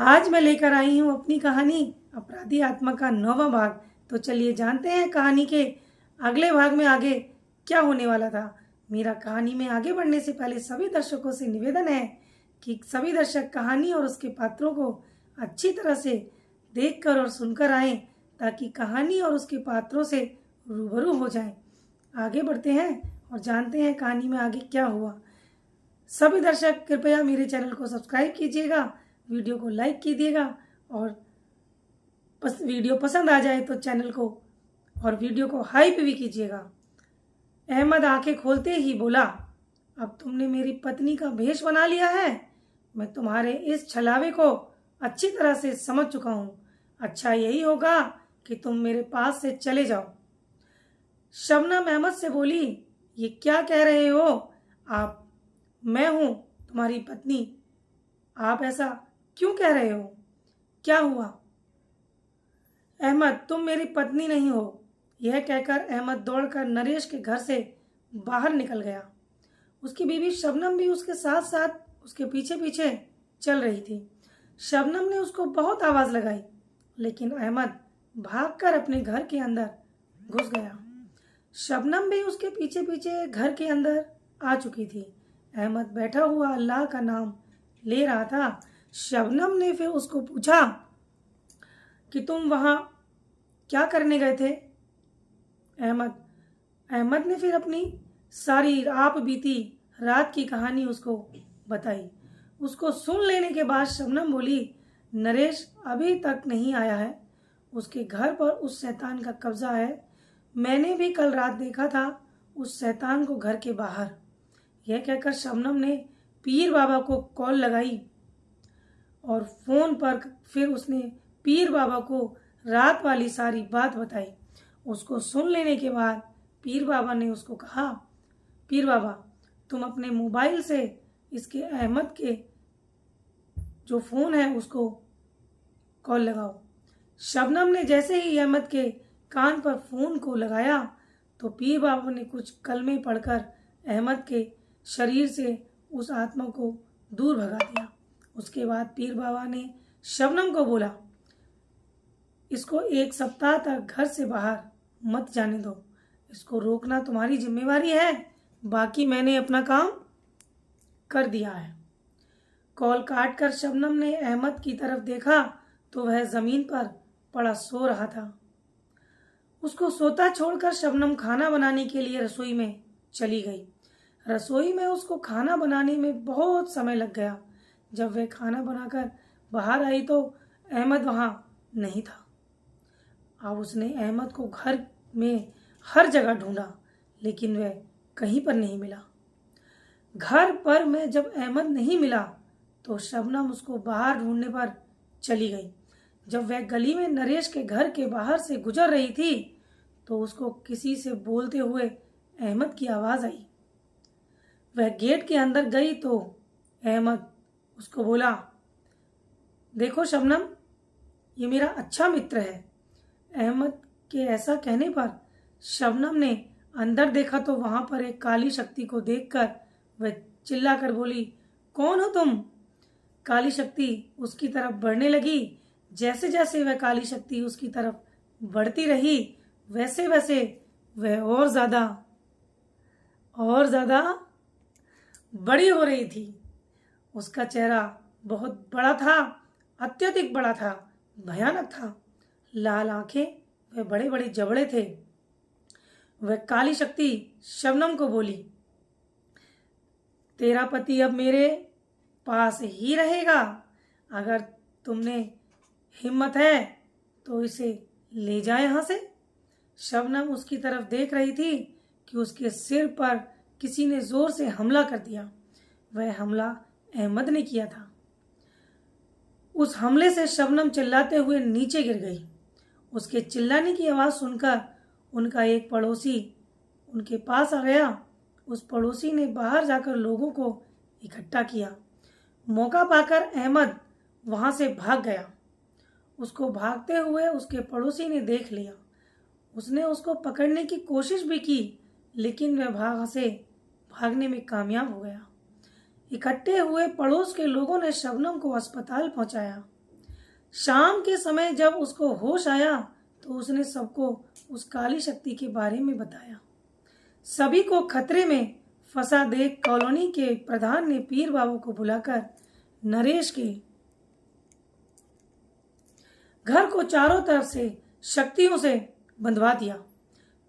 आज मैं लेकर आई हूँ अपनी कहानी अपराधी आत्मा का 9वां भाग। तो चलिए जानते हैं कहानी के अगले भाग में आगे क्या होने वाला था। मेरा कहानी में आगे बढ़ने से पहले सभी दर्शकों से निवेदन है कि सभी दर्शक कहानी और उसके पात्रों को अच्छी तरह से देखकर और सुनकर आएं, ताकि कहानी और उसके पात्रों से रूबरू हो जाएं। आगे बढ़ते हैं और जानते हैं कहानी में आगे क्या हुआ। सभी दर्शक कृपया मेरे चैनल को सब्सक्राइब कीजिएगा, वीडियो को लाइक कीजिएगा और वीडियो पसंद आ जाए तो चैनल को और वीडियो को हाइप भी कीजिएगा। अहमद आंखें खोलते ही बोला, अब तुमने मेरी पत्नी का भेष बना लिया है। मैं तुम्हारे इस छलावे को अच्छी तरह से समझ चुका हूँ। अच्छा यही होगा कि तुम मेरे पास से चले जाओ। शबनम अहमद से बोली, ये क्या कह रहे हो आप? मैं हूँ तुम्हारी पत्नी, आप ऐसा क्यों कह रहे हो? क्या हुआ? अहमद, तुम मेरी पत्नी नहीं हो। यह कहकर अहमद दौड़कर नरेश के घर से बाहर निकल गया। उसकी बीवी शबनम भी उसके साथ साथ उसके पीछे पीछे चल रही थी। शबनम ने उसको बहुत आवाज लगाई, लेकिन अहमद भागकर अपने घर के अंदर घुस गया। शबनम भी उसके पीछे पीछे घर के अंदर आ चुकी थी। अहमद बैठा हुआ अल्लाह का नाम ले रहा था। शबनम ने फिर उसको पूछा कि तुम वहां क्या करने गए थे? अहमद ने फिर अपनी सारी आप बीती रात की कहानी उसको बताई। उसको सुन लेने के बाद शबनम बोली, नरेश अभी तक नहीं आया है। उसके घर पर उस शैतान का कब्जा है। मैंने भी कल रात देखा था उस शैतान को घर के बाहर। यह कहकर शबनम ने पीर बाबा को कॉल लगाई और फोन पर फिर उसने पीर बाबा को रात वाली सारी बात बताई। उसको सुन लेने के बाद पीर बाबा ने उसको कहा, पीर बाबा तुम अपने मोबाइल से इसके अहमद के जो फोन है उसको कॉल लगाओ। शबनम ने जैसे ही अहमद के कान पर फोन को लगाया तो पीर बाबा ने कुछ कलमे पढ़कर अहमद के शरीर से उस आत्मा को दूर भगा दिया। उसके बाद पीर बाबा ने शबनम को बोला, इसको 1 सप्ताह तक घर से बाहर मत जाने दो। इसको रोकना तुम्हारी जिम्मेवारी है, बाकी मैंने अपना काम कर दिया है। कॉल काट कर शबनम ने अहमद की तरफ देखा तो वह जमीन पर पड़ा सो रहा था। उसको सोता छोड़कर शबनम खाना बनाने के लिए रसोई में चली गई। रसोई में उसको खाना बनाने में बहुत समय लग गया। जब वह खाना बनाकर बाहर आई तो अहमद वहां नहीं था। अब उसने अहमद को घर में हर जगह ढूंढा, लेकिन वह कहीं पर नहीं मिला। घर पर में जब अहमद नहीं मिला तो शबनम उसको बाहर ढूंढने पर चली गई। जब वह गली में नरेश के घर के बाहर से गुजर रही थी तो उसको किसी से बोलते हुए अहमद की आवाज आई। वह गेट के अंदर गई तो अहमद उसको बोला, देखो शबनम, ये मेरा अच्छा मित्र है। अहमद के ऐसा कहने पर शबनम ने अंदर देखा तो वहां पर एक काली शक्ति को देखकर वह चिल्लाकर बोली, कौन हो तुम? काली शक्ति उसकी तरफ बढ़ने लगी। जैसे जैसे वह काली शक्ति उसकी तरफ बढ़ती रही वैसे वैसे वह और ज्यादा बड़ी हो रही थी। उसका चेहरा बहुत बड़ा था, अत्यधिक बड़ा था, भयानक था। लाल आंखें, वह बड़े बड़े जबड़े थे। वह काली शक्ति शबनम को बोली, तेरा पति अब मेरे पास ही रहेगा। अगर तुमने हिम्मत है तो इसे ले जाए यहां से। शबनम उसकी तरफ देख रही थी कि उसके सिर पर किसी ने जोर से हमला कर दिया। वह हमला अहमद ने किया था। उस हमले से शबनम चिल्लाते हुए नीचे गिर गई। उसके चिल्लाने की आवाज सुनकर उनका एक पड़ोसी उनके पास आ गया। उस पड़ोसी ने बाहर जाकर लोगों को इकट्ठा किया। मौका पाकर अहमद वहां से भाग गया। उसको भागते हुए उसके पड़ोसी ने देख लिया। उसने उसको पकड़ने की कोशिश भी की, लेकिन वह भागने में कामयाब हो गया। इकट्ठे हुए पड़ोस के लोगों ने शबनम को अस्पताल पहुंचाया। शाम के समय जब उसको होश आया तो उसने सबको उस काली शक्ति के बारे में बताया। सभी को खतरे में फंसा देख कॉलोनी के प्रधान ने पीर बाबा को बुलाकर नरेश के घर को चारों तरफ से शक्तियों से बंधवा दिया।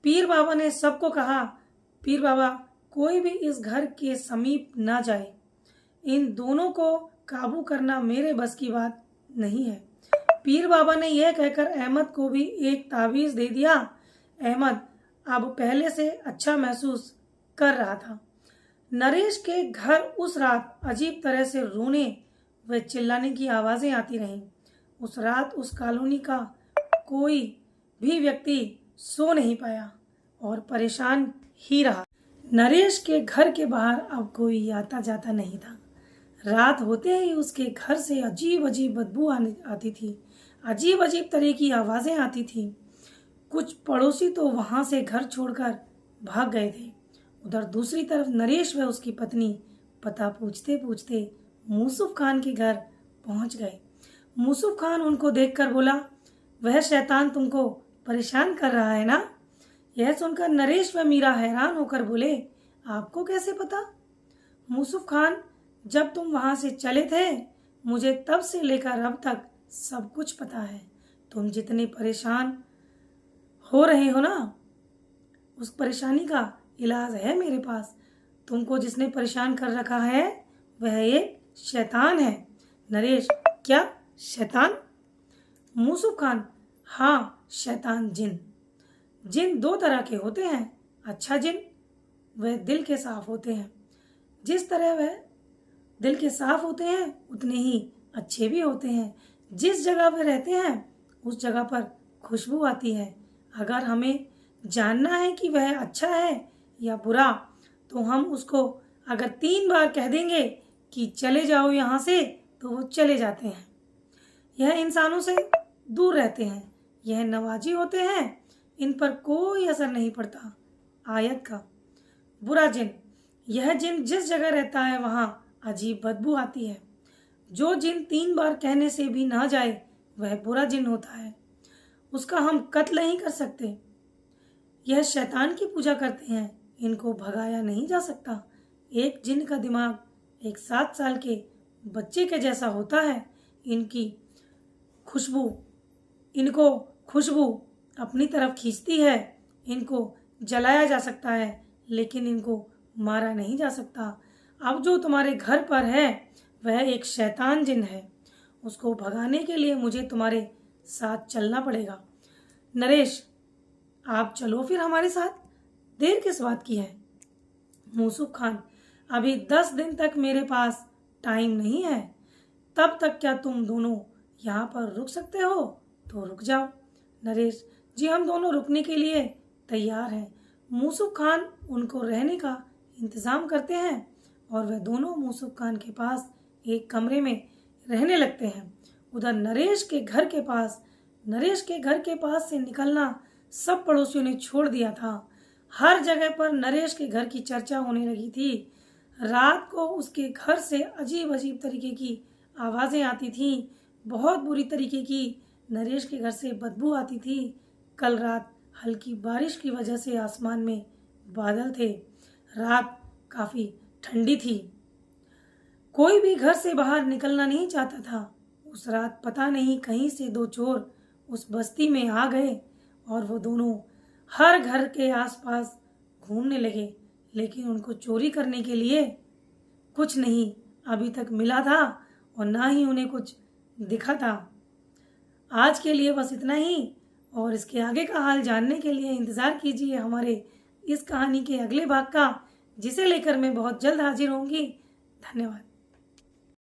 पीर बाबा ने सबको कहा, पीर बाबा कोई भी इस घर के समीप ना जाए। इन दोनों को काबू करना मेरे बस की बात नहीं है। पीर बाबा ने यह कहकर अहमद को भी एक तावीज दे दिया। अहमद अब पहले से अच्छा महसूस कर रहा था। नरेश के घर उस रात अजीब तरह से रोने व चिल्लाने की आवाजें आती रहीं। उस रात उस कॉलोनी का कोई भी व्यक्ति सो नहीं पाया और परेशान ही रहा। नरेश के घर के बाहर अब कोई आता जाता नहीं था। रात होते ही उसके घर से अजीब अजीब बदबू आती थी, अजीब अजीब तरह की आवाजें आती थी। कुछ पड़ोसी तो वहां से घर छोड़कर भाग गए थे। उधर दूसरी तरफ नरेश व उसकी पत्नी पता पूछते पूछते मूसुफ खान के घर पहुंच गए। मूसुफ खान उनको देखकर बोला, वह शैतान तुमको परेशान कर रहा है ना? यह सुनकर नरेश व मीरा हैरान होकर बोले, आपको कैसे पता? मूसुफ खान, जब तुम वहां से चले थे मुझे तब से लेकर अब तक सब कुछ पता है। तुम जितने परेशान हो रहे हो ना, उस परेशानी का इलाज है मेरे पास। तुमको जिसने परेशान कर रखा है वह एक शैतान है। नरेश, क्या शैतान? मूसुफ खान, हाँ शैतान, जिन। जिन दो तरह के होते हैं। अच्छा जिन वह दिल के साफ होते हैं। जिस तरह वह दिल के साफ होते हैं उतने ही अच्छे भी होते हैं। जिस जगह वे रहते हैं उस जगह पर खुशबू आती है। अगर हमें जानना है कि वह अच्छा है या बुरा तो हम उसको अगर 3 बार कह देंगे कि चले जाओ यहाँ से तो वो चले जाते हैं। यह इंसानों से दूर रहते हैं। यह नवाजी होते हैं, इन पर कोई असर नहीं पड़ता। आयत का बुरा जिन, यह जिन जिस जगह रहता है वहां अजीब बदबू आती है। जो जिन 3 बार कहने से भी ना जाए वह बुरा जिन होता है। उसका हम कत्ल नहीं कर सकते। यह शैतान की पूजा करते हैं, इनको भगाया नहीं जा सकता। एक जिन का दिमाग एक 7 साल के बच्चे के जैसा होता है। इनको खुशबू अपनी तरफ खींचती है। इनको जलाया जा सकता है लेकिन इनको मारा नहीं जा सकता। अब जो तुम्हारे घर पर है वह एक शैतान जिन है। उसको भगाने के लिए मुझे तुम्हारे साथ चलना पड़ेगा। नरेश, आप चलो फिर हमारे साथ। देर किस बात की है? मूसुफ खान, अभी 10 दिन तक मेरे पास टाइम नहीं है। तब तक क्या तुम दोनों यहाँ पर रुक सकते हो तो रुक जाओ। नरेश, जी हम दोनों रुकने के लिए तैयार हैं। मूसुफ खान उनको रहने का इंतजाम करते हैं और वह दोनों मूसुफ खान के पास एक कमरे में रहने लगते हैं। उधर नरेश के घर के पास से निकलना सब पड़ोसियों ने छोड़ दिया था। हर जगह पर नरेश के घर की चर्चा होने लगी थी। रात को उसके घर से अजीब अजीब तरीके की आवाजें आती थीं। बहुत बुरी तरीके की नरेश के घर से बदबू आती थी। कल रात हल्की बारिश की वजह से आसमान में बादल थे। रात काफी ठंडी थी। कोई भी घर से बाहर निकलना नहीं चाहता था। उस रात पता नहीं कहीं से 2 चोर उस बस्ती में आ गए और वो दोनों हर घर के आसपास घूमने लगे, लेकिन उनको चोरी करने के लिए कुछ नहीं अभी तक मिला था और ना ही उन्हें कुछ दिखा था। आज के लिए बस इतना ही और इसके आगे का हाल जानने के लिए इंतज़ार कीजिए हमारे इस कहानी के अगले भाग का, जिसे लेकर मैं बहुत जल्द हाजिर होंगी। धन्यवाद।